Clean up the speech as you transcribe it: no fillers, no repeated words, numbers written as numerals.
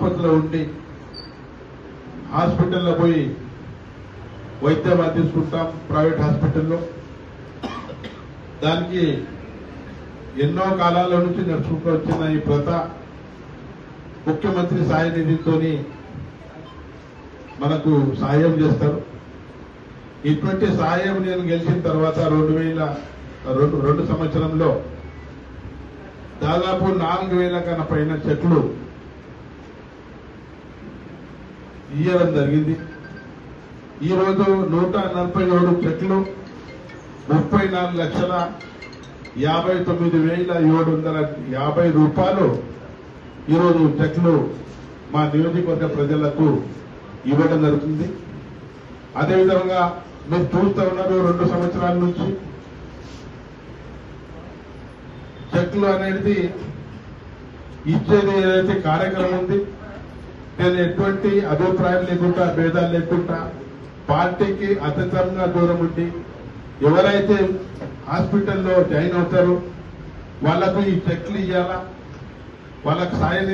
ఆపదలో ఉండి హాస్పిటల్లో పోయి వైద్యం అందించుకుంటాం ప్రైవేట్ హాస్పిటల్లో. దానికి ఎన్నో కాలాల నుంచి నడుచుకుంటూ వచ్చిన ఈ ప్రత ముఖ్యమంత్రి సాయ నిధితోని మనకు సాయం చేస్తారు. ఇటువంటి సాయం నేను గెలిచిన తర్వాత 2002 సంవత్సరంలో దాదాపు 4000 కన్నా పైన చెట్లు ఇయ్యడం జరిగింది. ఈరోజు 147 చెట్లు 34,59,750 రూపాయలు ఈరోజు చెట్లు మా నియోజకవర్గ ప్రజలకు ఇవ్వడం జరుగుతుంది. అదేవిధంగా మీరు చూస్తూ ఉన్నారు 2 సంవత్సరాల నుంచి చెట్లు అనేది ఇచ్చేది ఏదైతే కార్యక్రమం ఉంది, నేను ఎటువంటి అభిప్రాయం లేకుండా భేదాలు లేకుండా పార్టీకి అతీతంగా దూరం ఉండి ఎవరైతే హాస్పిటల్లో జాయిన్ అవుతారో వాళ్లకు ఈ చెట్లు ఇవ్వాలా, వాళ్ళకు సాయం